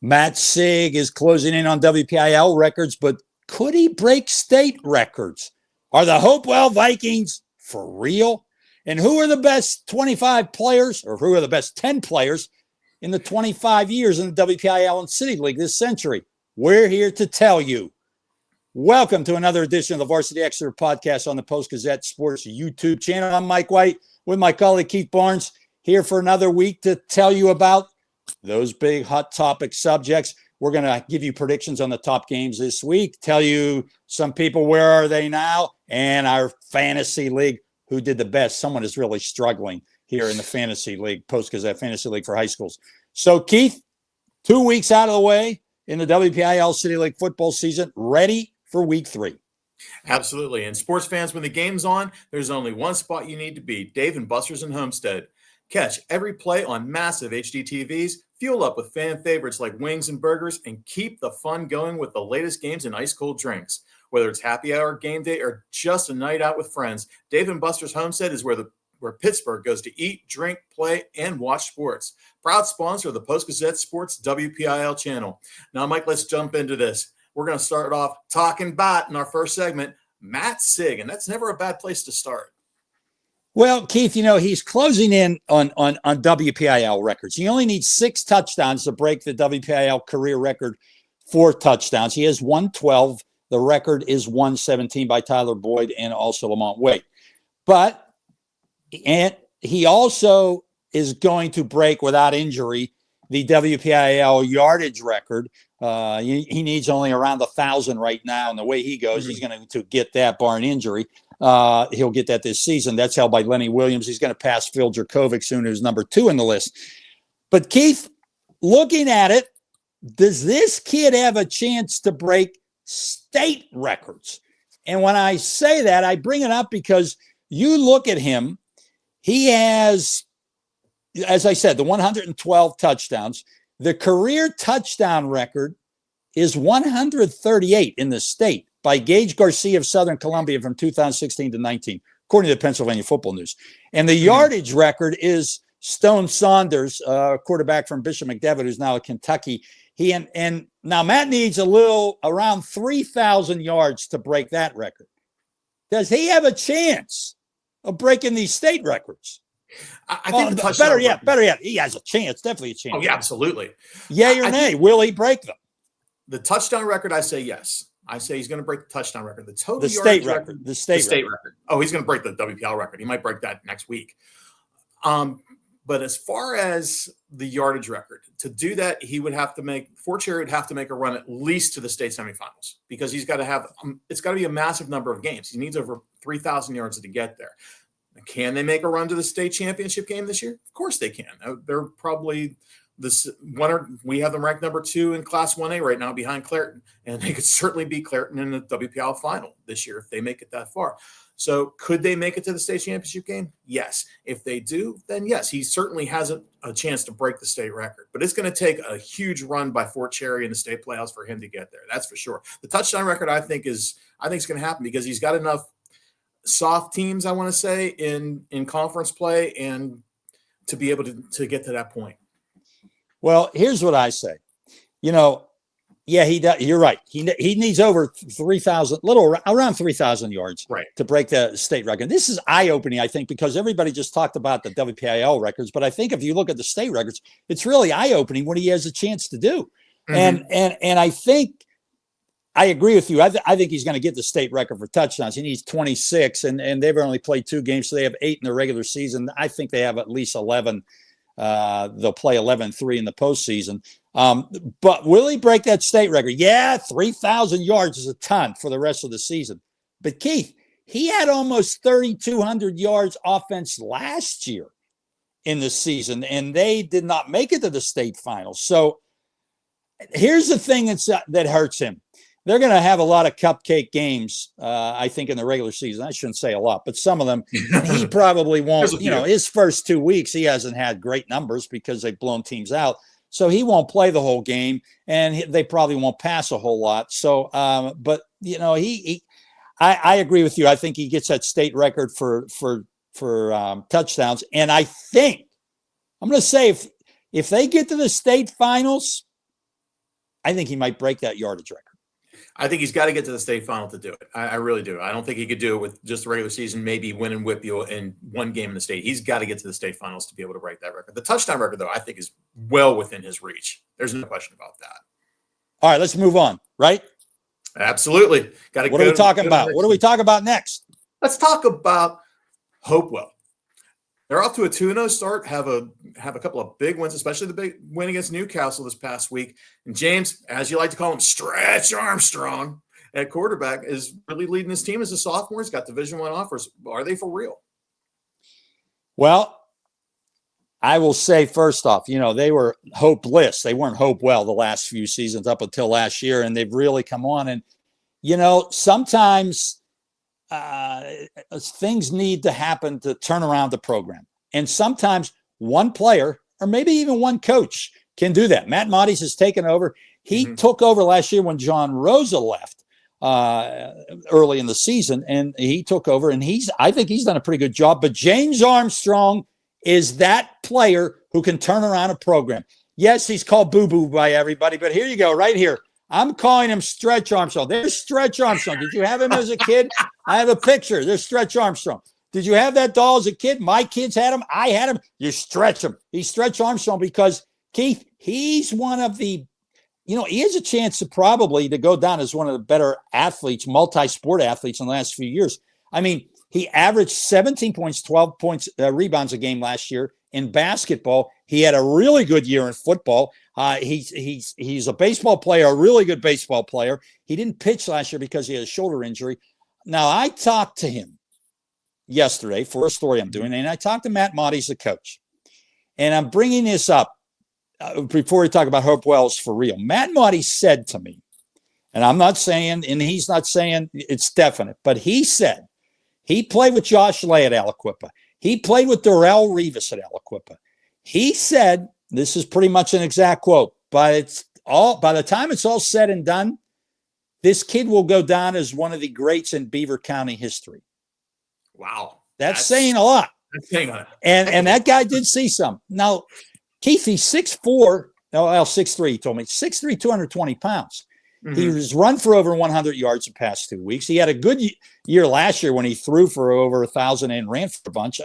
Matt Sieg is closing in on WPIAL records, but could he break state records? Are the Hopewell Vikings for real? And who are the best 25 players, or who are the best 10 players in the 25 years in the WPIAL and City League this century? We're here to tell you. Welcome to another edition of the Varsity Exeter podcast on the Post-Gazette Sports YouTube channel. I'm Mike White with my colleague Keith Barnes, here for another week to tell you about those big hot topic subjects. We're going to give you predictions on the top games this week, tell you some people, where are they now, and our fantasy league, who did the best. Someone is really struggling here in the fantasy league, Post-Gazette Fantasy League for high schools. So, Keith, 2 weeks out of the way in the WPIAL City League football season, ready for week 3. Absolutely. And sports fans, when the game's on, there's only one spot you need to be: Dave & Buster's in Homestead. Catch every play on massive HD TVs, fuel up with fan favorites like wings and burgers, and keep the fun going with the latest games and ice-cold drinks. Whether it's happy hour, game day, or just a night out with friends, Dave & Buster's Homestead is where Pittsburgh goes to eat, drink, play, and watch sports. Proud sponsor of the Post-Gazette Sports WPIAL channel. Now, Mike, let's jump into this. We're going to start off talking about, in our first segment, Matt Sieg, and that's never a bad place to start. Well, Keith, he's closing in on WPIAL records. He only needs 6 touchdowns to break the WPIAL career record for touchdowns. He has 112. The record is 117 by Tyler Boyd and also Lamont Wade. And he also is going to break, without injury, the WPIAL yardage record. He needs only around 1,000 right now, and the way he goes, he's going to get that barring injury. He'll get that this season. That's held by Lenny Williams. He's going to pass Phil Jerkovic soon, who's number 2 in the list. But Keith, looking at it, does this kid have a chance to break state records? And when I say that, I bring it up because you look at him. He has, as I said, the 112 touchdowns. The career touchdown record is 138 in the state by Gage Garcia of Southern Columbia from 2016 to 19, according to the Pennsylvania Football News. And the yardage record is Stone Saunders, quarterback from Bishop McDevitt, who's now at Kentucky. And now Matt needs around 3,000 yards to break that record. Does he have a chance of breaking these state records? I think better yet, he has a chance, definitely a chance. Oh, yeah, absolutely. Yay or nay, will he break them? The touchdown record, I say yes. I say he's going to break the touchdown record. The total state record. The state record. Oh, he's going to break the WPL record. He might break that next week. But as far as the yardage record, to do that, he would have to make a run at least to the state semifinals, because he's got to have it's got to be a massive number of games. He needs over 3,000 yards to get there. Can they make a run to the state championship game this year? Of course they can. They're probably we have them ranked number 2 in Class 1A right now, behind Clairton, and they could certainly beat Clairton in the WPL final this year if they make it that far. So could they make it to the state championship game? Yes. If they do, then yes, he certainly has a chance to break the state record. But it's going to take a huge run by Fort Cherry in the state playoffs for him to get there. That's for sure. The touchdown record, I think, is going to happen because he's got enough soft teams, I want to say, in conference play and to be able to get to that point. Well, here's what I say. Yeah, he does. You're right. He needs over 3,000, around 3,000 yards, right, to break the state record. This is eye-opening, I think, because everybody just talked about the WPIAL records, but I think if you look at the state records, it's really eye-opening what he has a chance to do. Mm-hmm. And I think I agree with you. I think he's going to get the state record for touchdowns. He needs 26, and they've only played 2 games, so they have 8 in the regular season. I think they have at least 11. They'll play 11-3 in the postseason. But will he break that state record? Yeah, 3,000 yards is a ton for the rest of the season. But Keith, he had almost 3,200 yards offense last year in the season, and they did not make it to the state finals. So here's the thing that hurts him. They're going to have a lot of cupcake games, I think, in the regular season. I shouldn't say a lot, but some of them. He probably won't. His first 2 weeks, he hasn't had great numbers because they've blown teams out. So he won't play the whole game, and they probably won't pass a whole lot. So, but I agree with you. I think he gets that state record for touchdowns, and I think I'm going to say if they get to the state finals, I think he might break that yardage record. I think he's got to get to the state final to do it. I really do. I don't think he could do it with just the regular season, maybe win and whip you in one game in the state. He's got to get to the state finals to be able to break that record. The touchdown record, though, I think is well within his reach. There's no question about that. All right, let's move on, right? Absolutely. What are we talking about? What are we talking about next? Let's talk about Hopewell. They're off to a 2-0 start, have a couple of big wins, especially the big win against Newcastle this past week. And James, as you like to call him, Stretch Armstrong at quarterback, is really leading his team as a sophomore. He's got Division I offers. Are they for real? Well, I will say first off, they were hopeless. They weren't Hopewell the last few seasons up until last year, and they've really come on. And, sometimes things need to happen to turn around the program. And sometimes one player or maybe even one coach can do that. Matt Sieg has taken over. He took over last year when John Rosa left early in the season, and he took over, and I think he's done a pretty good job. But James Armstrong is that player who can turn around a program. Yes, he's called boo-boo by everybody, but here you go, right here. I'm calling him Stretch Armstrong. There's Stretch Armstrong. Did you have him as a kid? I have a picture. There's Stretch Armstrong. Did you have that doll as a kid? My kids had him. I had him. You stretch him. He's Stretch Armstrong because, Keith, he's one of the, he has a chance to go down as one of the better athletes, multi-sport athletes in the last few years. I mean, he averaged 17 points, 12 points, rebounds a game last year in basketball. He had a really good year in football. He's a baseball player, a really good baseball player. He didn't pitch last year because he had a shoulder injury. Now, I talked to him yesterday for a story I'm doing, and I talked to Matt Sieg, the coach. And I'm bringing this up before we talk about Hopewell's for real. Matt Sieg said to me, and I'm not saying, and he's not saying it's definite, but he said he played with Josh Lay at Aliquippa. He played with Darrell Revis at Aliquippa. He said, this is pretty much an exact quote, but by the time it's all said and done, this kid will go down as one of the greats in Beaver County history. Wow. That's saying a lot. That's saying a lot. And that guy did see some. Now, Keith, he's 6'4", 6'3", he told me. 6'3", 220 pounds. He was run for over 100 yards the past 2 weeks. He had a good year last year when he threw for over 1,000 and ran for a bunch.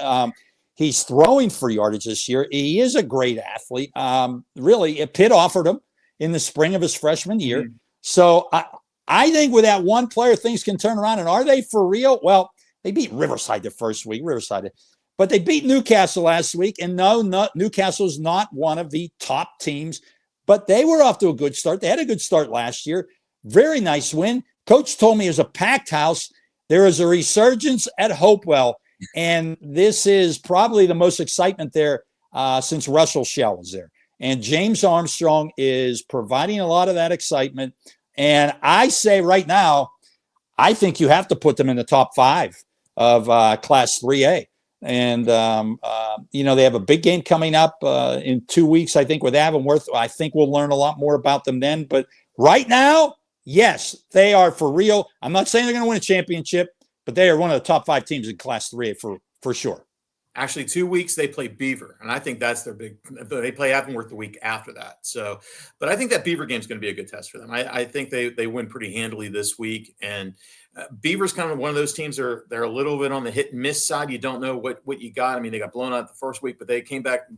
He's throwing for yardage this year. He is a great athlete. Really, Pitt offered him in the spring of his freshman year. So I think with that one player, things can turn around. And are they for real? Well, they beat Riverside the first week, but they beat Newcastle last week. And no, Newcastle's not one of the top teams, but they were off to a good start. They had a good start last year. Very nice win. Coach told me it was a packed house. There is a resurgence at Hopewell. And this is probably the most excitement there since Russell Shell was there. And James Armstrong is providing a lot of that excitement. And I say right now, I think you have to put them in the top 5 of Class 3A. And, they have a big game coming up in 2 weeks, I think, with Avonworth. I think we'll learn a lot more about them then. But right now, yes, they are for real. I'm not saying they're going to win a championship, but they are one of the top 5 teams in Class 3A for sure. Actually, 2 weeks they play Beaver, and I think that's their big. They play Avonworth the week after that. So, but I think that Beaver game is going to be a good test for them. I think they win pretty handily this week, and Beaver's kind of one of those teams. They're a little bit on the hit and miss side. You don't know what you got. I mean, they got blown out the first week, but they came back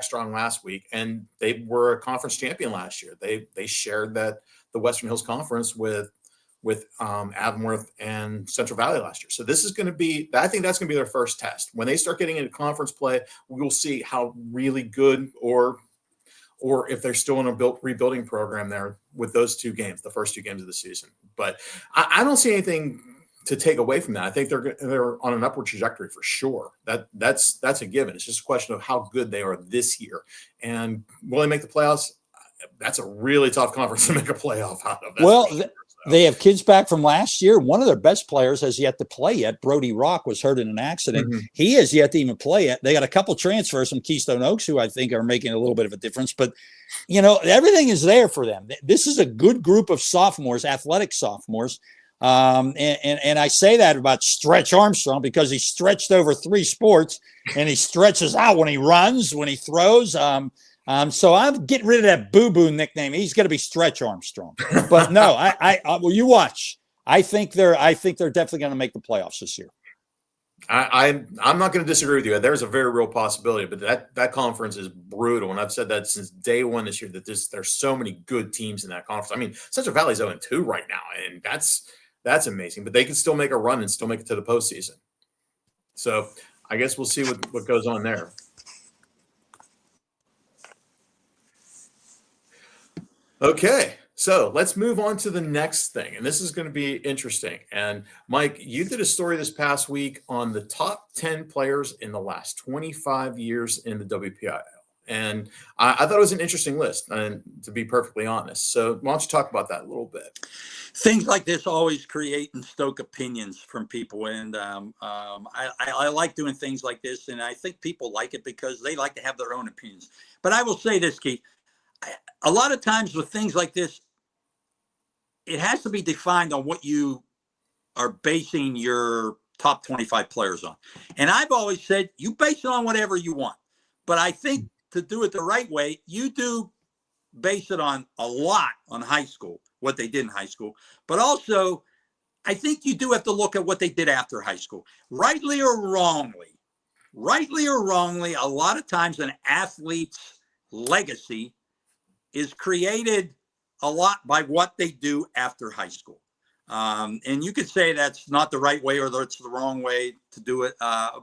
strong last week, and they were a conference champion last year. They shared the Western Hills Conference with Avonworth and Central Valley last year. So this is going to be, I think that's going to be their first test. When they start getting into conference play, we'll see how really good or if they're still in a rebuilding program there with those 2 games, the first 2 games of the season. But I don't see anything to take away from that. I think they're on an upward trajectory for sure. That's a given. It's just a question of how good they are this year. And will they make the playoffs? That's a really tough conference to make a playoff out of. They have kids back from last year. One of their best players has yet to play yet. Brody Rock was hurt in an accident. He has yet to even play yet. They got a couple transfers from Keystone Oaks who I think are making a little bit of a difference. But, everything is there for them. This is a good group of sophomores, athletic sophomores. And I say that about Stretch Armstrong because he stretched over 3 sports and he stretches out when he runs, when he throws. So I'm getting rid of that boo-boo nickname. He's going to be Stretch Armstrong. But no, well, you watch. I think they're definitely going to make the playoffs this year. I'm not going to disagree with you. There's a very real possibility, but that conference is brutal, and I've said that since day one this year. There's so many good teams in that conference. I mean, Central Valley's 0-2 right now, and that's amazing. But they can still make a run and still make it to the postseason. So I guess we'll see what goes on there. Okay. So let's move on to the next thing. And this is going to be interesting. And Mike, you did a story this past week on the top 10 players in the last 25 years in the WPIAL. And I thought it was an interesting list, and to be perfectly honest. So why don't you talk about that a little bit? Things like this always create and stoke opinions from people. And I like doing things like this. And I think people like it because they like to have their own opinions. But I will say this, Keith, a lot of times with things like this, it has to be defined on what you are basing your top 25 players on. And I've always said you base it on whatever you want. But I think to do it the right way, you do base it on a lot on high school, what they did in high school. But also, I think you do have to look at what they did after high school. Rightly or wrongly, a lot of times an athlete's legacy is created a lot by what they do after high school. And you could say that's not the right way or that's the wrong way to do it,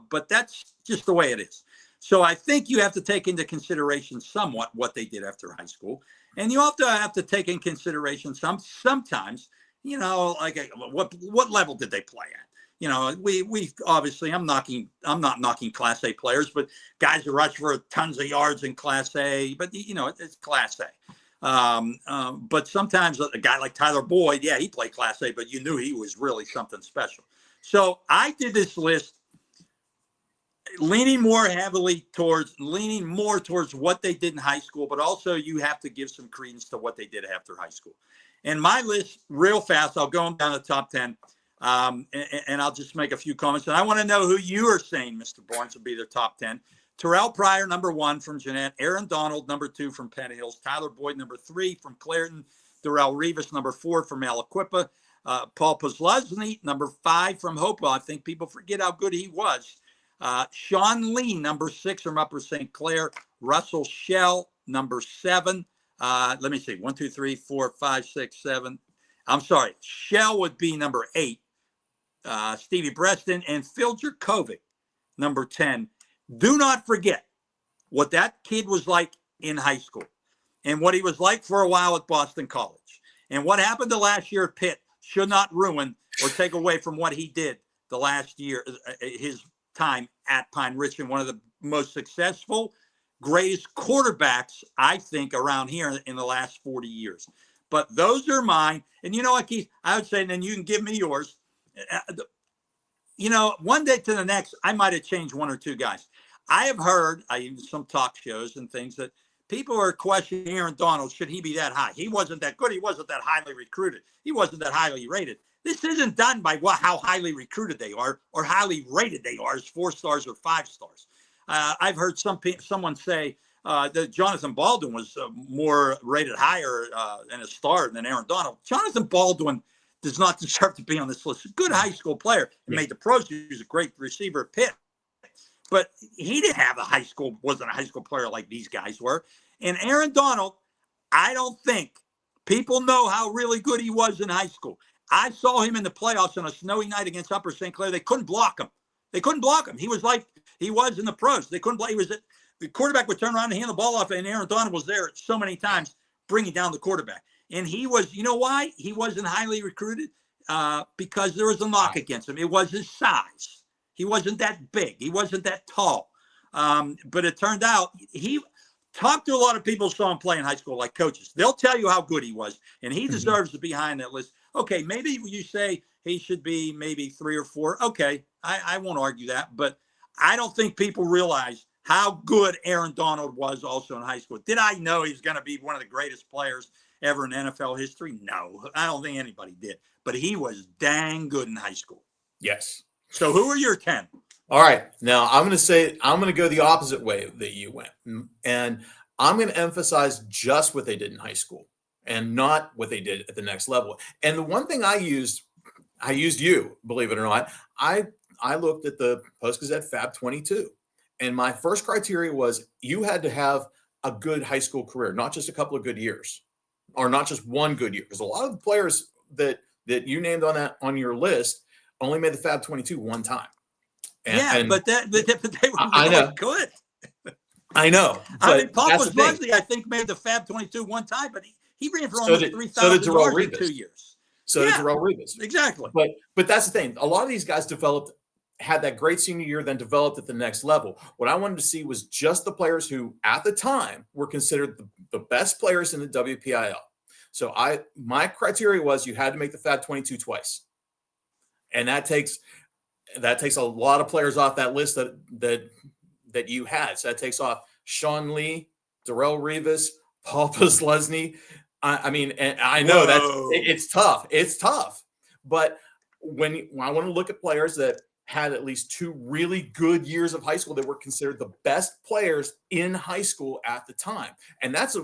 but that's just the way it is. So I think you have to take into consideration somewhat what they did after high school. And you also have to take in consideration sometimes, like what level did they play at? We obviously, I'm not knocking Class A players, but guys who rush for tons of yards in Class A, but it's Class A. But sometimes a guy like Tyler Boyd, yeah, he played Class A, but you knew he was really something special. So I did this list leaning more towards what they did in high school, but also you have to give some credence to what they did after high school. And my list, real fast, I'll go down the top 10, and I'll just make a few comments. And I want to know who you are saying, Mr. Barnes, will be their top 10. Terrell Pryor, number 1 from Jeanette. Aaron Donald, number 2 from Penn Hills. Tyler Boyd, number 3 from Clairton. Darrell Rivas, number 4 from Aliquippa. Paul Pozlesny, number 5 from Hopewell. I think people forget how good he was. Sean Lee, number 6 from Upper St. Clair. Russell Shell, number 7. Let me see. 1, 2, 3, 4, 5, 6, 7. I'm sorry. Shell would be number 8. Stevie Reston and Phil Jerkovic, number 10. Do not forget what that kid was like in high school and what he was like for a while at Boston College. And what happened the last year at Pitt should not ruin or take away from what he did the last year, his time at Pine Richmond, one of the most successful, greatest quarterbacks, I think, around here in the last 40 years. But those are mine. And you know what, Keith? I would say, and then you can give me yours. One day to the next, I might have changed 1 or 2 guys. I have heard some talk shows and things that people are questioning Aaron Donald. Should he be that high? He wasn't that good. He wasn't that highly recruited. He wasn't that highly rated. This isn't done by how highly recruited they are or highly rated they are as 4 stars or 5 stars. I've heard someone say that Jonathan Baldwin was more rated higher and a star than Aaron Donald. Jonathan Baldwin does not deserve to be on this list. A good high school player and made the pros. He was a great receiver at Pitt. But he didn't have wasn't a high school player like these guys were. And Aaron Donald, I don't think people know how really good he was in high school. I saw him in the playoffs on a snowy night against Upper St. Clair. They couldn't block him. He was like he was in the pros. They couldn't block. The quarterback would turn around and hand the ball off, and Aaron Donald was there so many times bringing down the quarterback. And he was, you know why? He wasn't highly recruited because there was a knock against him. It was his size. He wasn't that big. He wasn't that tall. But it turned out he talked to a lot of people who saw him play in high school, like coaches. They'll tell you how good he was, and he deserves to be high on that list. Okay, maybe you say he should be maybe 3 or 4. Okay, I won't argue that. But I don't think people realize how good Aaron Donald was also in high school. Did I know he's going to be one of the greatest players ever in NFL history? No, I don't think anybody did. But he was dang good in high school. Yes. So who are your 10? All right. Now I'm going to go the opposite way that you went. And I'm going to emphasize just what they did in high school and not what they did at the next level. And the one thing I used you, believe it or not. I looked at the Post-Gazette Fab 22, and my first criteria was you had to have a good high school career, not just a couple of good years, or not just one good year. Because a lot of the players that you named on your list only made the Fab 22 one time. But they were I really know. good. I know. I mean, Papa's Leslie, I think, made the Fab 22 one time, but he ran for almost 3,000 yards in 2 years. So did Darrelle Revis. Exactly. But that's the thing. A lot of these guys had that great senior year, then developed at the next level. What I wanted to see was just the players who, at the time, were considered the best players in the WPIAL. So my criteria was you had to make the Fab 22 twice, and that takes a lot of players off that list that you had. So that takes off Sean Lee, Darrelle Revis, Paul Posluszny. I mean, and I know it's tough. It's tough. But when I want to look at players that had at least 2 really good years of high school that were considered the best players in high school at the time. And that's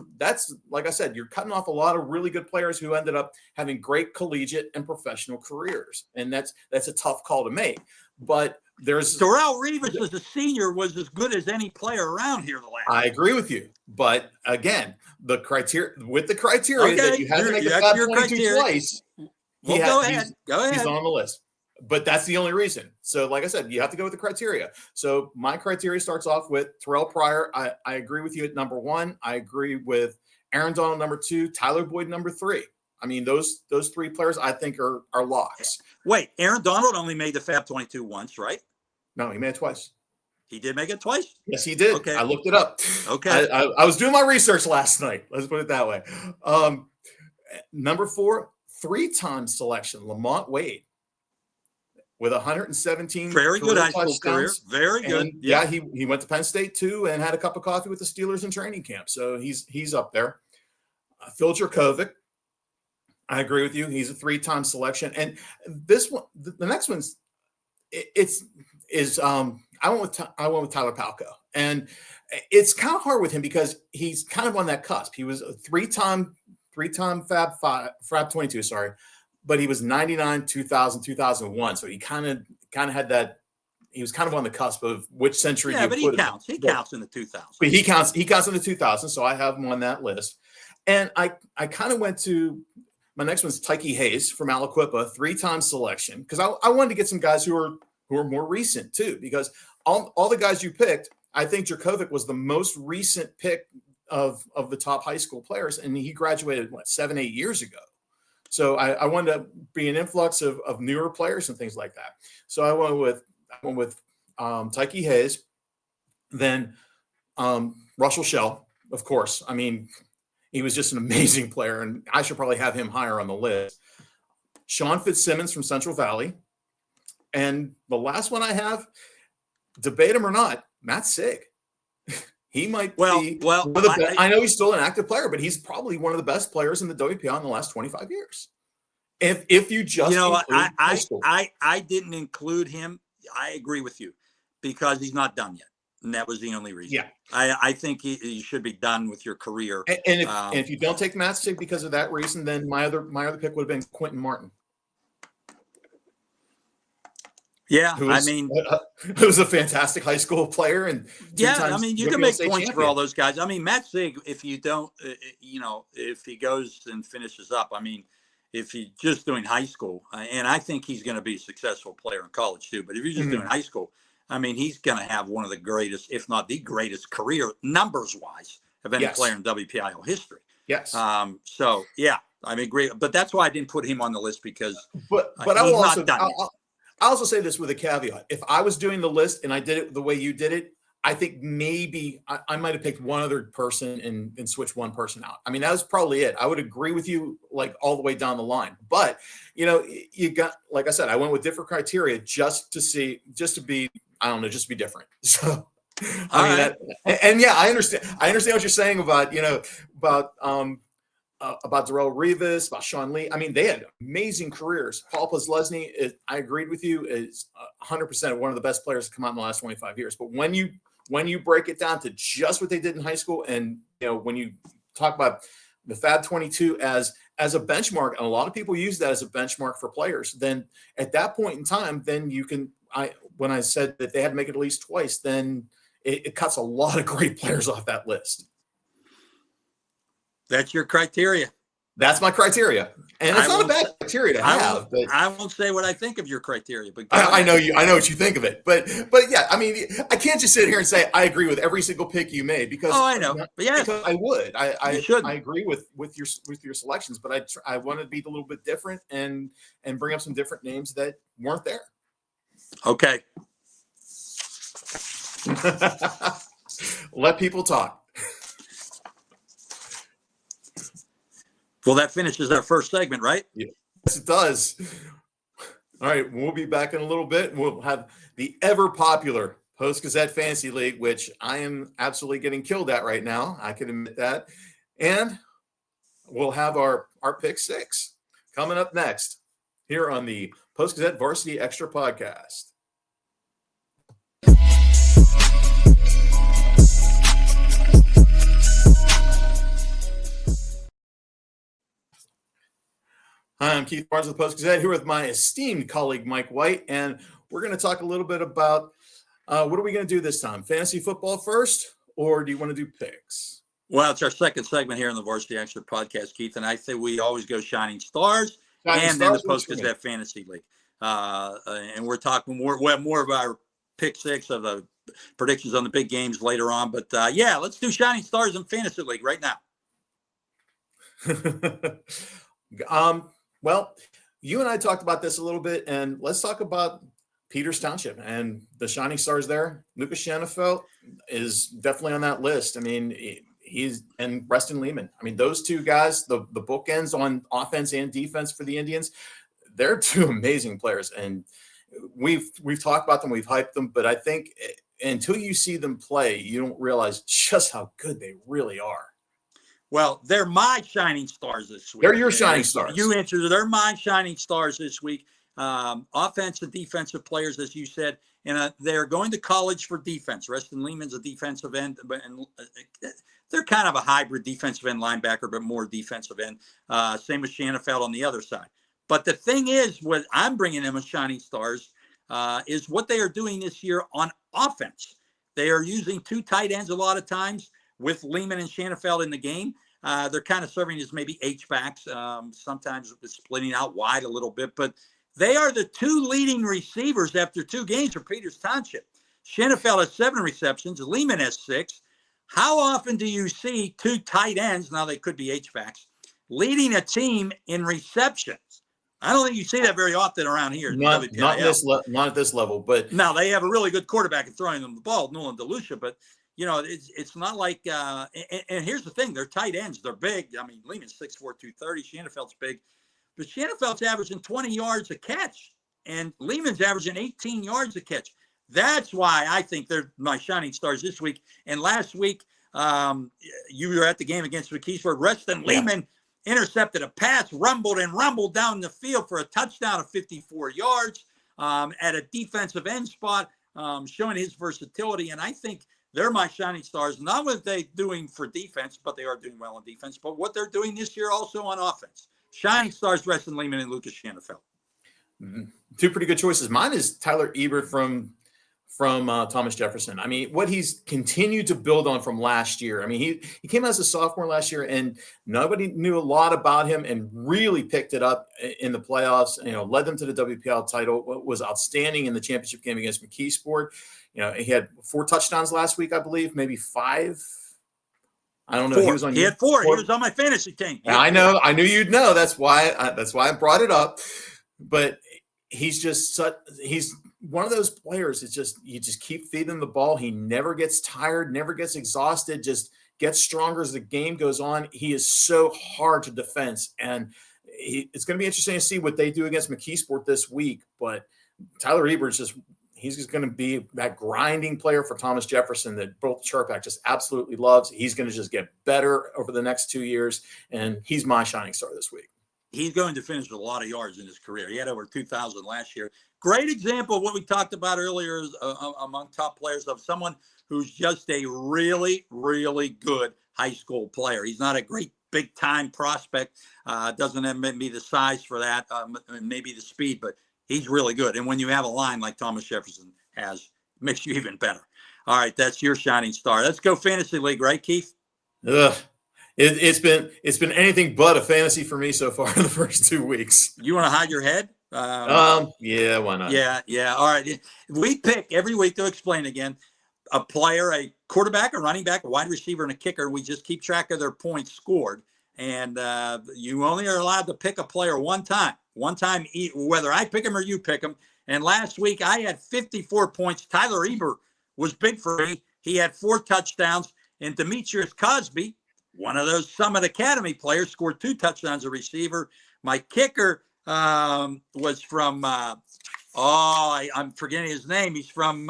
like I said, you're cutting off a lot of really good players who ended up having great collegiate and professional careers. And that's a tough call to make. But there's Darrelle Revis as a senior was as good as any player around here the last. I agree with you. But again, the criteria that you had to make the Fab 22 twice. Go ahead. He's on the list. But that's the only reason. So, like I said, you have to go with the criteria. So my criteria starts off with Terrell Pryor. I agree with you at number 1. I agree with Aaron Donald, number 2, Tyler Boyd, number 3. I mean, those 3 players I think are locks. Wait, Aaron Donald only made the Fab 22 once, right? No, he made it twice. He did make it twice? Yes, he did. Okay. I looked it up. Okay. I was doing my research last night. Let's put it that way. Number 4, 3-time selection, Lamont Wade, with 117 very good high school touchdowns. Career. Very good. And yeah, he went to Penn State too and had a cup of coffee with the Steelers in training camp. So he's up there. Phil Jerkovic, I agree with you. He's a 3-time selection. And this one, the next one's I went with Tyler Palco. And it's kind of hard with him because he's kind of on that cusp. He was a 3-time Fab 22, sorry. But he was 99, 2000, 2001. So he kind of had that. He was kind of on the cusp of which century. Yeah, but he counts. He counts in the 2000s. But he counts in the 2000s. So I have him on that list. And I kind of went to my next one's Tyke Hayes from Aliquippa, 3-time selection, because I wanted to get some guys who are more recent too. Because all the guys you picked, I think Jerkovic was the most recent pick of the top high school players, and he graduated 7-8 years ago. So I wanted to be an influx of newer players and things like that. So I went with Tyke Hayes, then Russell Shell, of course. I mean, he was just an amazing player, and I should probably have him higher on the list. Sean Fitzsimmons from Central Valley, and the last one I have, debate him or not, Matt Sieg. He might be I know he's still an active player, but he's probably one of the best players in the WPIAL in the last 25 years. If you just I didn't include him. I agree with you because he's not done yet, and that was the only reason. Yeah, I think you should be done with your career. And if you don't take Matt Sieg because of that reason, then my other pick would have been Quentin Martin. Yeah, I mean, who was a fantastic high school player, and I mean, you can make points for all those guys. I mean, Matt Sieg, if you don't, if he goes and finishes up, I mean, if he's just doing high school, and I think he's going to be a successful player in college too. But if you're just doing high school, I mean, he's going to have one of the greatest, if not the greatest, career numbers wise of any player in WPIAL history. Yes. So yeah, I mean, great, but that's why I didn't put him on the list because, but I will also. I'll also say this with a caveat. If I was doing the list and I did it the way you did it, I think maybe I might have picked one other person and switched one person out. I mean, that was probably it. I would agree with you like all the way down the line. But, you got, like I said, I went with different criteria just to be different. So, I understand what you're saying about Darrelle Revis, about Sean Lee. I mean, they had amazing careers. Paul Posluszny, I agreed with you, is 100% one of the best players to come out in the last 25 years. But when you when you break it down to just what they did in high school, and when you talk about the Fab 22 as a benchmark, and a lot of people use that as a benchmark for players, then at that point in time, then you can. When I said that they had to make it at least twice, then it cuts a lot of great players off that list. That's your criteria. That's my criteria, and it's not a bad criteria to have. But I won't say what I think of your criteria, but I know you. I know what you think of it, but yeah, I mean, I can't just sit here and say I agree with every single pick you made because I know, but yes, because I would. I agree with your selections, but I want to be a little bit different and bring up some different names that weren't there. Okay, let people talk. Well, that finishes our first segment, right? Yes, it does. All right, we'll be back in a little bit. We'll have the ever popular Post-Gazette Fantasy League, which I am absolutely getting killed at right now. I can admit that. And we'll have our pick six coming up next here on the Post-Gazette Varsity Extra Podcast. Hi, I'm Keith Barnes of the Post-Gazette here with my esteemed colleague, Mike White, and we're going to talk a little bit about what are we going to do this time? Fantasy football first, or do you want to do picks? Well, it's our second segment here in the Varsity Extra Podcast, Keith, and I think we always go Shining Stars then the Post-Gazette Fantasy League. And we're talking more of our pick six of the predictions on the big games later on. But, yeah, let's do Shining Stars in Fantasy League right now. Well, you and I talked about this a little bit, and let's talk about Peters Township and the shining stars there. Lucas Shanafelt is definitely on that list. I mean, he's and Reston Lehman. I mean, those two guys, the bookends on offense and defense for the Indians, they're two amazing players. And we've talked about them, we've hyped them, but I think until you see them play, you don't realize just how good they really are. Well, they're my shining stars this week. They're your shining stars. You answered. They're my shining stars this week. Offensive, defensive players, as you said, and they're going to college for defense. Reston Lehman's a defensive end, and they're kind of a hybrid defensive end linebacker, but more defensive end. Same with Shanafelt on the other side. But the thing is, what I'm bringing them as shining stars is what they are doing this year on offense. They are using two tight ends a lot of times with Lehman and Shanafelt in the game. They're kind of serving as maybe H-backs, sometimes splitting out wide a little bit, but they are the two leading receivers after two games for Peters Township. Shanafelt has 7 receptions. Lehman has 6. How often do you see two tight ends, now they could be H-backs, leading a team in receptions? I don't think you see that very often around here. Not at this level, but now they have a really good quarterback and throwing them the ball, Nolan DeLucia, but you know, it's not like and here's the thing, they're tight ends, they're big. I mean, Lehman's 6'4", 230, Shanafelt's big, but Shanafelt's averaging 20 yards a catch, and Lehman's averaging 18 yards a catch. That's why I think they're my shining stars this week. And last week, you were at the game against McKeesburg. Reston Lehman intercepted a pass, rumbled down the field for a touchdown of 54 yards at a defensive end spot, showing his versatility. And I think they're my shining stars, not what they're doing for defense, but they are doing well in defense, but what they're doing this year also on offense. Shining stars, Reston Lehman and Lucas Shanafelt. Mm-hmm. Two pretty good choices. Mine is Tyler Ebert from Thomas Jefferson. I mean, what he's continued to build on from last year. I mean, he came out as a sophomore last year, and nobody knew a lot about him, and really picked it up in the playoffs. You know, led them to the WPIAL title. Was outstanding in the championship game against McKeesport. You know, he had 4 touchdowns last week, I believe, maybe 5. I don't know. 4. He had 4. He was on my fantasy team. I know. I knew you'd know. That's why I brought it up. But he's one of those players. It's just, you just keep feeding him the ball. He never gets tired, never gets exhausted, just gets stronger as the game goes on. He is so hard to defense. And it's going to be interesting to see what they do against McKeesport this week. But Tyler Ebert's he's just going to be that grinding player for Thomas Jefferson that Bill Chirpak just absolutely loves. He's going to just get better over the next 2 years. And he's my shining star this week. He's going to finish with a lot of yards in his career. He had over 2,000 last year. Great example of what we talked about earlier among top players of someone who's just a really, really good high school player. He's not a great big time prospect. Doesn't have maybe the size for that, maybe the speed, but he's really good. And when you have a line like Thomas Jefferson has, it makes you even better. All right, that's your shining star. Let's go fantasy league, right, Keith? Ugh. It's been anything but a fantasy for me so far in the first 2 weeks. You want to hide your head? Yeah, why not? Yeah. All right. We pick every week, to explain again, a player, a quarterback, a running back, a wide receiver, and a kicker. We just keep track of their points scored. And you only are allowed to pick a player one time, whether I pick him or you pick him. And last week I had 54 points. Tyler Eber was big for me. He had 4 touchdowns. And Demetrius Cosby, one of those Summit Academy players, scored 2 touchdowns, a receiver. My kicker was from, I'm forgetting his name. He's from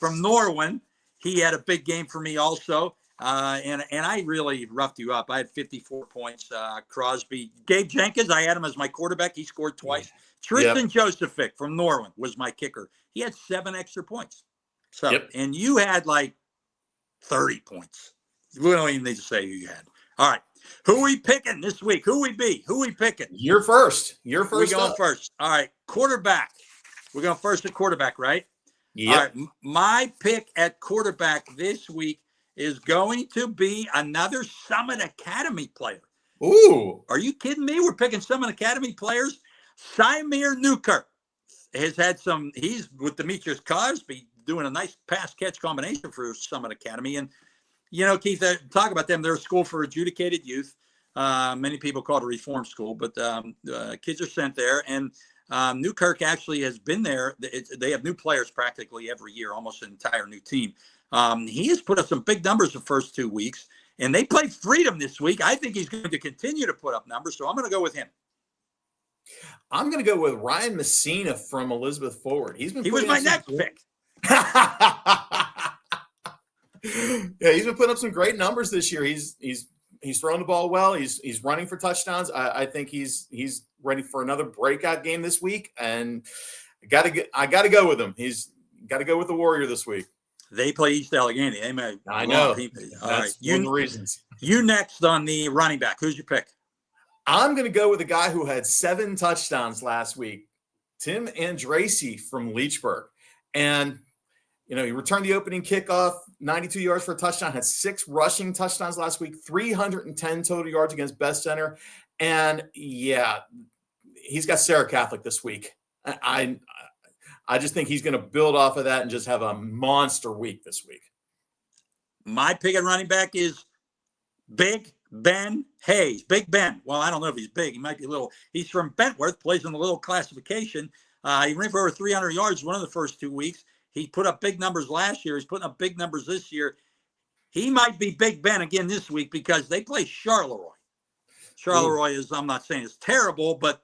Norwin. He had a big game for me also. And I really roughed you up. I had 54 points. Crosby, Gabe Jenkins, I had him as my quarterback. He scored twice. Tristan Josephic from Norwin was my kicker. He had 7 extra points. So, and you had like 30 points. We don't even need to say who you had. All right. Who we picking this week? Who we picking? You're first. We're going first. All right. Quarterback. We're going first at quarterback, right? Yeah. All right. My pick at quarterback this week is going to be another Summit Academy player. Ooh. Are you kidding me? We're picking Summit Academy players. Symir Newkirk has had he's with Demetrius Cosby doing a nice pass catch combination for Summit Academy. And, you know, Keith, talk about them. They're a school for adjudicated youth. Many people call it a reform school, but kids are sent there. And Newkirk actually has been there. They have new players practically every year, almost an entire new team. He has put up some big numbers the first 2 weeks, and they played Freedom this week. I think he's going to continue to put up numbers, so I'm going to go with him. I'm going to go with Ryan Messina from Elizabeth Forward. He was my next pick. Yeah, he's been putting up some great numbers this year. He's throwing the ball well. He's running for touchdowns. I think he's ready for another breakout game this week, and I got to go with him. He's got to go with the Warrior this week. They play East Allegheny. I know. All right, one of the reasons. You next on the running back. Who's your pick? I'm going to go with a guy who had 7 touchdowns last week, Tim Andracey from Leechburg. And, you know, he returned the opening kickoff, 92 yards for a touchdown, had 6 rushing touchdowns last week, 310 total yards against Best Center. And, yeah, he's got Sarah Catholic this week. I just think he's going to build off of that and just have a monster week this week. My pick at running back is Big Ben Hayes. Big Ben. Well, I don't know if he's big. He might be little. He's from Bentworth, plays in the little classification. He ran for over 300 yards one of the first 2 weeks. He put up big numbers last year. He's putting up big numbers this year. He might be Big Ben again this week because they play Charleroi. Charleroi is, I'm not saying it's terrible, but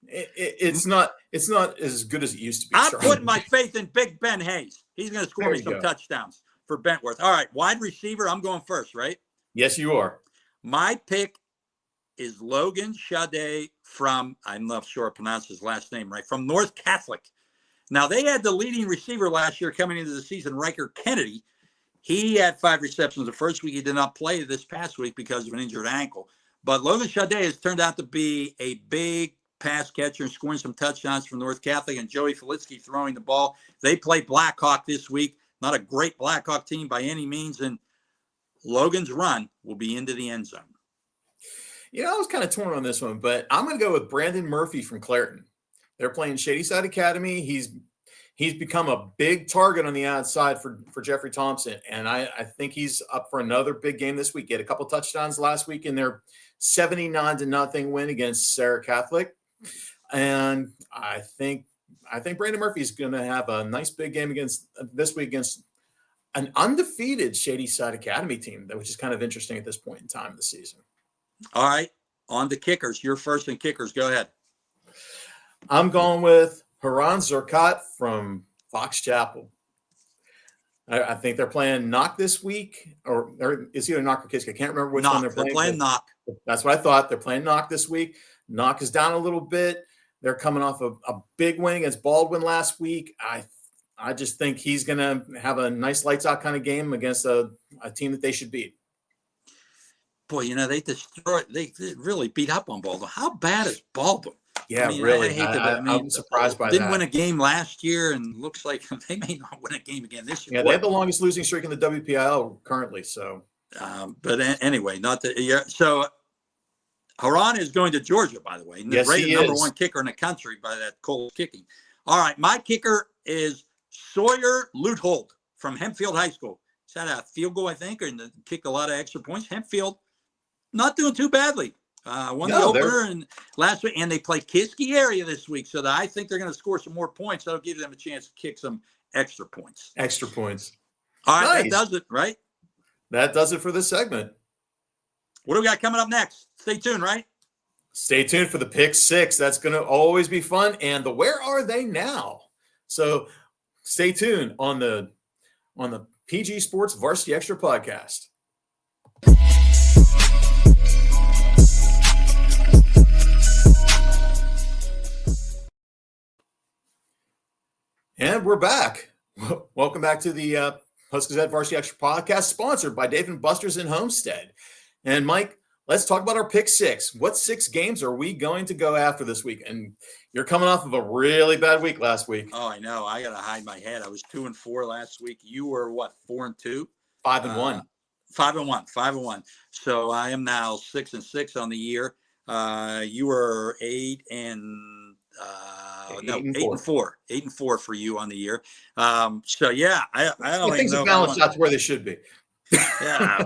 it's not as good as it used to be. I'm putting my faith in Big Ben Hayes. He's going to score me some touchdowns for Bentworth. All right, wide receiver, I'm going first, right? Yes, you are. My pick is Logan Shade from, I'm not sure I pronounced his last name right, from North Catholic. Now, they had the leading receiver last year coming into the season, Riker Kennedy. He had 5 receptions the first week. He did not play this past week because of an injured ankle. But Logan Shade has turned out to be a big pass catcher and scoring some touchdowns for North Catholic, and Joey Felitsky throwing the ball. They play Blackhawk this week. Not a great Blackhawk team by any means, and Logan's run will be into the end zone. Yeah, I was kind of torn on this one, but I'm going to go with Brandon Murphy from Clareton. They're playing Shadyside Academy. He's become a big target on the outside for Jeffrey Thompson, and I think he's up for another big game this week. He had a couple touchdowns last week in their 79-0 win against Sarah Catholic, and I think Brandon Murphy is going to have a nice big game this week against an undefeated Shadyside Academy team, which is kind of interesting at this point in time of the season. All right, on to kickers. You're first in kickers. Go ahead. I'm going with Haran Zerkat from Fox Chapel. I think they're playing Knock this week, or it's either Knock or Kisk. I can't remember which one they're playing. They're playing Knock. That's what I thought. They're playing Knock this week. Knock is down a little bit. They're coming off a big win against Baldwin last week. I I just think he's going to have a nice lights out kind of game against a team that they should beat. Boy, they really beat up on Baldwin. How bad is Baldwin? Yeah, I mean, really. I'm surprised by didn't that. win a game last year, and looks like they may not win a game again this year. Yeah, they have the longest losing streak in the WPIAL currently. So, but anyway, not that. Yeah, so Haran is going to Georgia, by the way. Yes, rated he number is. one kicker in the country by that cold kicking. All right, my kicker is Sawyer Luthold from Hempfield High School. He's had a field goal, I think, and kicked a lot of extra points. Hempfield not doing too badly. Won the opener and last week, and they play Kiski area this week, so that I think they're going to score some more points. That'll give them a chance to kick some extra points. Extra points. All right, Nice. That does it, right? That does it for this segment. What do we got coming up next? Stay tuned, right? Stay tuned for the Pick Six. That's going to always be fun. And the Where Are They Now? So stay tuned on the PG Sports Varsity Extra podcast. And we're back. Welcome back to the Post-Gazette Varsity Extra podcast, sponsored by Dave & Buster's in Homestead. And Mike, let's talk about our Pick Six. What 6 games are we going to go after this week? And you're coming off of a really bad week last week. Oh, I know. I got to hide my head. I was 2-4 last week. You were what? 4-2? 5-1. 5-1. So I am now 6-6 on the year. You were 8 and 8-4. 8-4 for you on the year. So yeah, I don't things even know. Balance out to where they should be. Yeah.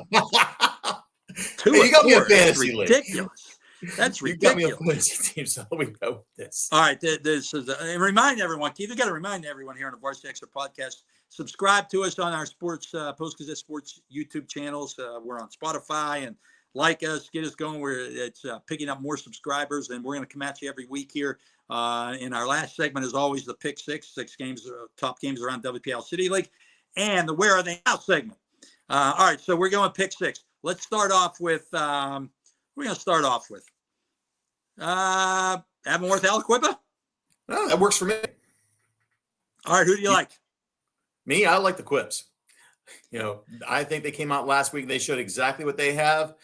You got me a fantasy league. Ridiculous. That's ridiculous. You got me a fantasy team, so we go with this. All right. This is and remind everyone, Keith, we got to remind everyone here on the Varsity Extra podcast, subscribe to us on our sports Post-Gazette Sports YouTube channels. We're on Spotify, and like us, get us going. It's picking up more subscribers, and we're going to come at you every week here. In our last segment, is always the Pick Six games, top games around WPIAL City League, and the Where Are They Now segment. All right, so we're going Pick Six. Let's start off with. We're going to start off with Avonworth Aliquippa. Oh, that works for me. All right, who do you like? Me, I like the Quips. I think they came out last week. They showed exactly what they have.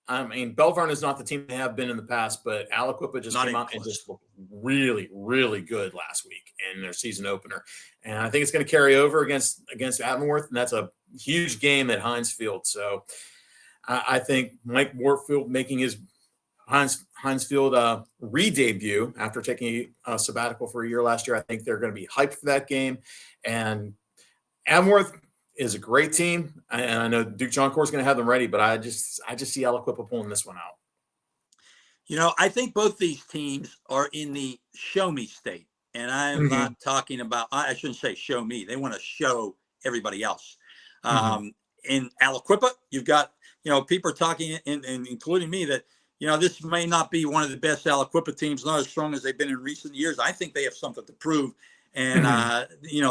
I mean, Belvern is not the team they have been in the past, but Aliquippa just came out and just looked really, really good last week in their season opener. And I think it's going to carry over against Avonworth, and that's a huge game at Heinz Field. So I think Mike Warfield making his Heinz Field re-debut after taking a sabbatical for a year last year. I think they're going to be hyped for that game. And Avonworth is a great team, and I know Duke John Core is going to have them ready, but I just see Aliquippa pulling this one out. I think both these teams are in the show me state, and I'm not talking about. I shouldn't say show me. They want to show everybody else. In Aliquippa, you've got people are talking, and including me, that this may not be one of the best Aliquippa teams, not as strong as they've been in recent years. I think they have something to prove. And,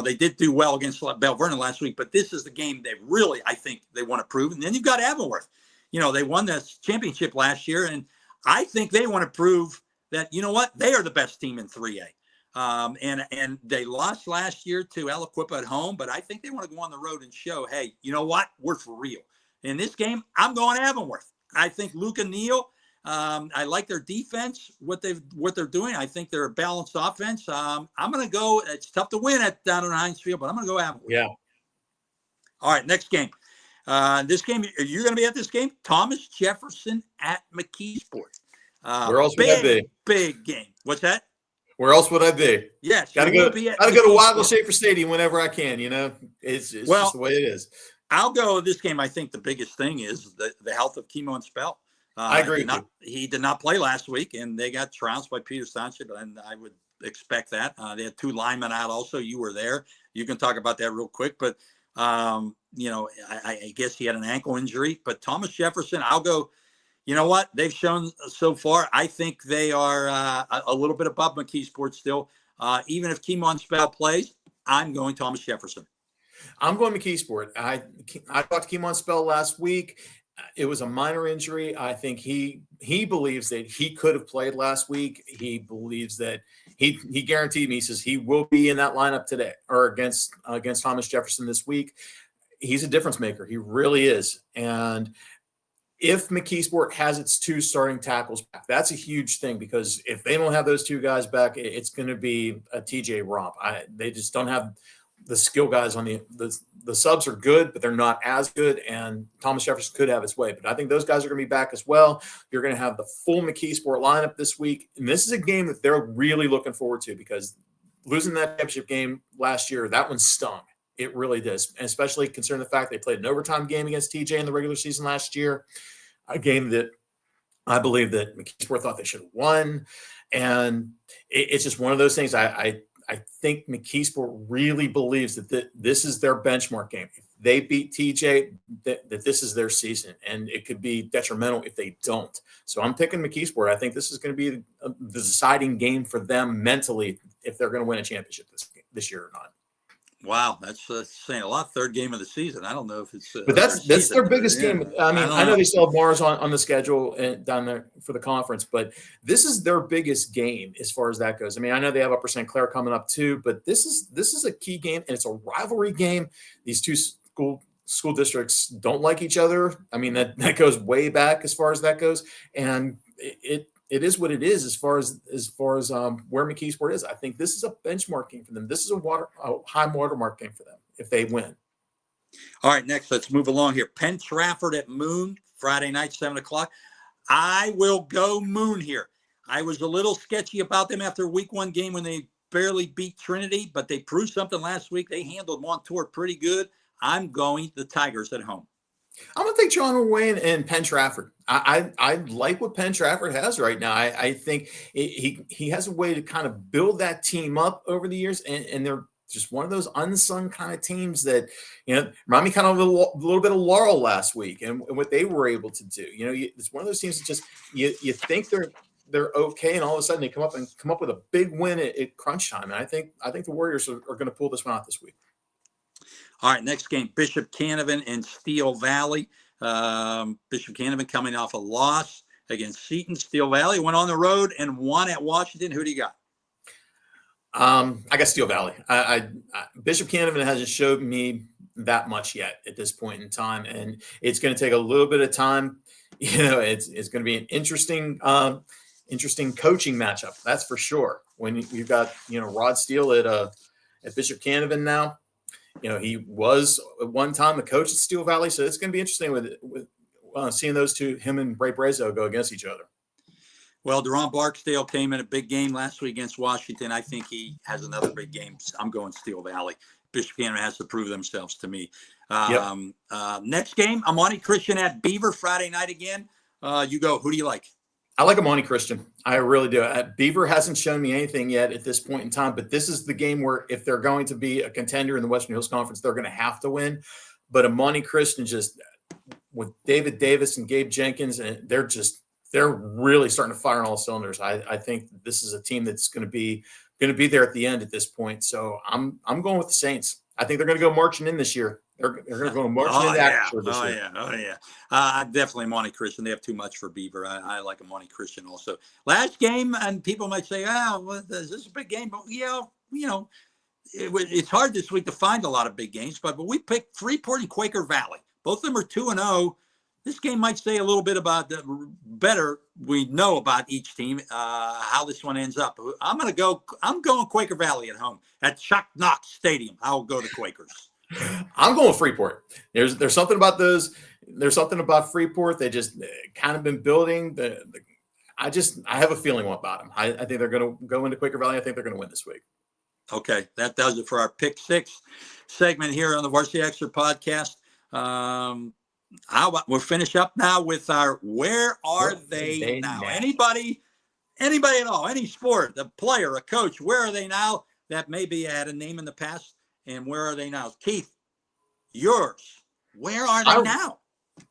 they did do well against Belvernon last week, but this is the game they really, I think they want to prove. And then you've got Avonworth. They won the championship last year, and I think they want to prove that, they are the best team in 3A. And they lost last year to Aliquippa at home, but I think they want to go on the road and show, hey, you know what? We're for real. In this game, I'm going Avonworth. I think Luca Neal, I like their defense, what they're doing. I think they're a balanced offense. I'm going to go. It's tough to win down in Heinz Field, but I'm going to go Avonworth. Yeah. All right, next game. This game, you're going to be at this game. Thomas Jefferson at McKeesport. Where else would I be? Big game. What's that? Where else would I be? Yes. Got to go to Waggle Schaefer Stadium whenever I can. It's just the way it is. I'll go this game. I think the biggest thing is the health of Kimo and Spell. I agree. He did not play last week, and they got trounced by Peters Township, and I would expect that. They had 2 linemen out also. You were there. You can talk about that real quick. But, I guess he had an ankle injury. But Thomas Jefferson, I'll go, you know what? They've shown so far, I think they are a little bit above McKeesport still. Even if Kimo Spell plays, I'm going Thomas Jefferson. I'm going McKeesport. I talked to Kimo Spell last week. It was a minor injury. I think he believes that he could have played last week. He believes that he guaranteed me, he says he will be in that lineup today or against Thomas Jefferson this week. He's a difference maker. He really is. And if McKeesport has its 2 starting tackles back, that's a huge thing, because if they don't have those 2 guys back, it's going to be a TJ romp. They just don't have the skill guys on the subs are good, but they're not as good. And Thomas Jefferson could have his way, but I think those guys are going to be back as well. You're going to have the full McKeesport lineup this week. And this is a game that they're really looking forward to, because losing that championship game last year, that one stung. It really does, and especially considering the fact they played an overtime game against TJ in the regular season last year, a game that I believe that McKeesport thought they should have won. And it's just one of those things. I think McKeesport really believes that this is their benchmark game. If they beat TJ, that this is their season, and it could be detrimental if they don't. So I'm picking McKeesport. I think this is going to be the deciding game for them mentally, if they're going to win a championship this year or not. Wow, that's saying a lot. 3rd game of the season. I don't know if it's, but that's their biggest game. I mean, I know they still have Mars on the schedule down there for the conference, but this is their biggest game as far as that goes. I mean, I know they have Upper St. Clair coming up too, but this is a key game, and it's a rivalry game. These 2 school districts don't like each other. I mean, that goes way back as far as that goes, and it is what it is as far as where McKeesport is. I think this is a benchmark game for them. This is a high watermark game for them if they win. All right, next, let's move along here. Penn Trafford at Moon, Friday night, 7:00. I will go Moon here. I was a little sketchy about them after week 1 game when they barely beat Trinity, but they proved something last week. They handled Montour pretty good. I'm going the Tigers at home. I'm going to take John Wayne and Penn Trafford. I like what Penn Trafford has right now. I think he has a way to kind of build that team up over the years, and they're just one of those unsung kind of teams that, remind me kind of a little bit of Laurel last week and what they were able to do. It's one of those teams that just you think they're okay, and all of a sudden they come up with a big win at crunch time. And I think the Warriors are going to pull this one out this week. All right, next game, Bishop Canevin and Steel Valley. Bishop Canevin coming off a loss against Seton. Steel Valley went on the road and won at Washington. Who do you got? I got Steel Valley. Bishop Canevin hasn't showed me that much yet at this point in time, and it's going to take a little bit of time. It's going to be an interesting coaching matchup. That's for sure. When you've got Rod Steele at Bishop Canevin now. He was at one time the coach at Steel Valley, so it's going to be interesting with seeing those two, him and Ray Brazo, go against each other. Well, Deron Barksdale came in a big game last week against Washington. I think he has another big game. I'm going Steel Valley. Bishop Canevin has to prove themselves to me. Next game, Amani Christian at Beaver Friday night again. You go. Who do you like? I like Amani Christian. I really do. Beaver hasn't shown me anything yet at this point in time, but this is the game where if they're going to be a contender in the Western Hills Conference, they're going to have to win. But Amani Christian, just with David Davis and Gabe Jenkins, and they're really starting to fire on all cylinders. I think this is a team that's going to be there at the end at this point. So I'm going with the Saints. I think they're going to go marching in this year. They're going to go marching in action this year. Oh, yeah. Definitely Monty Christian. They have too much for Beaver. I like a Monty Christian also. Last game, and people might say, is this a big game? But, it's hard this week to find a lot of big games. But we picked Freeport and Quaker Valley. Both of them are 2-0. This game might say a little bit about better we know about each team, how this one ends up. I'm going Quaker Valley at home at Chuck Knox Stadium. I'll go to Quakers. I'm going Freeport. There's something about those. There's something about Freeport. They just kind of been building. I have a feeling about them. I think they're going to go into Quaker Valley. I think they're going to win this week. Okay, that does it for our Pick Six segment here on the Varsity Extra podcast. We'll finish up now with our Where Are They Now? Anybody at all, any sport, a player, a coach, where are they now? That maybe had a name in the past, and where are they now? Keith, yours. Where are they now?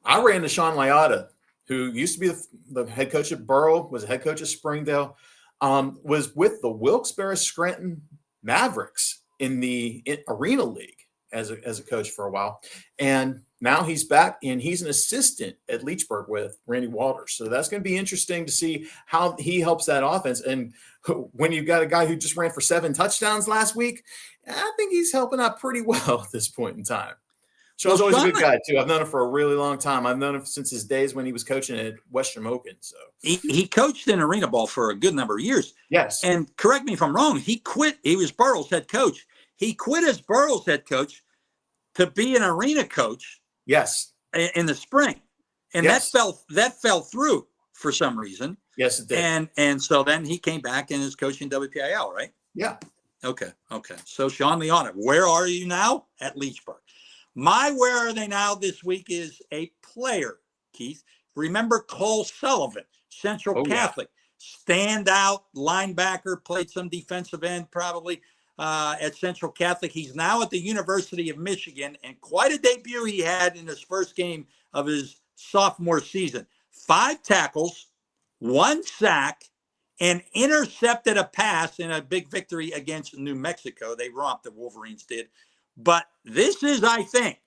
I ran into Sean Liotta, who used to be the head coach at Burrow, was a head coach at Springdale, was with the Wilkes-Barre Scranton Mavericks in the Arena League. as a coach for a while. And now he's back, and he's an assistant at Leechburg with Randy Walters. So that's going to be interesting to see how he helps that offense. And when you've got a guy who just ran for 7 touchdowns last week, I think he's helping out pretty well at this point in time. Sean's always a good guy, too. I've known him for a really long time. I've known him since his days when he was coaching at Western Moken. So he coached in arena ball for a good number of years. Yes. And correct me if I'm wrong, he quit. He was Burrell's head coach. He quit as Burrell's head coach to be an arena coach. Yes. In the spring. And yes. that fell through for some reason. Yes, it did. And so then he came back and is coaching WPIAL, right? Yeah. Okay. So Sean Leon, where are you now? At Leechburg. My where are they now this week is a player, Keith. Remember Cole Sullivan, Central Catholic, standout linebacker, played some defensive end probably at Central Catholic. He's now at the University of Michigan, and quite a debut he had in his first game of his sophomore season. 5 tackles, 1 sack, and intercepted a pass in a big victory against New Mexico. They romped, the Wolverines did. But this is, I think,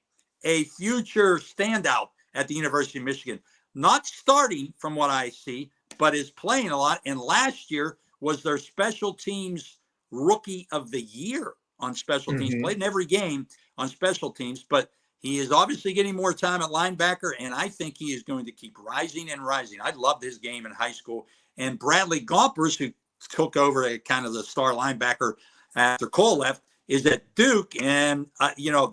a future standout at the University of Michigan. Not starting from what I see, but is playing a lot. And last year was their special teams rookie of the year on special teams. Played in every game on special teams, but he is obviously getting more time at linebacker, and I think he is going to keep rising and rising. I loved his game in high school. And Bradley Gompers, who took over a kind of the star linebacker after Cole left, is at Duke, and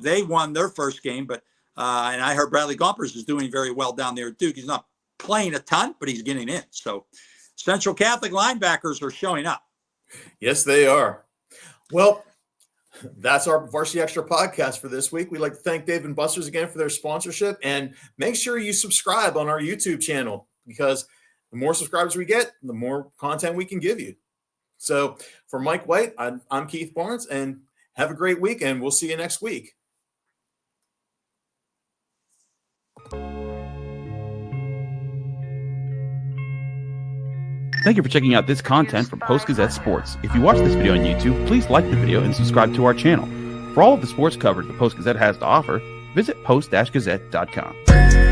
they won their first game, but and I heard Bradley Gompers is doing very well down there at Duke. He's not playing a ton, but he's getting in. So Central Catholic linebackers are showing up. Yes, they are. Well, that's our Varsity Extra podcast for this week. We'd like to thank Dave and Buster's again for their sponsorship, and make sure you subscribe on our YouTube channel, because the more subscribers we get, the more content we can give you. So for Mike White, I'm Keith Barnes, and have a great week, and we'll see you next week. Thank you for checking out this content from Post-Gazette Sports. If you watch this video on YouTube, please like the video and subscribe to our channel. For all of the sports coverage the Post-Gazette has to offer, visit post-gazette.com.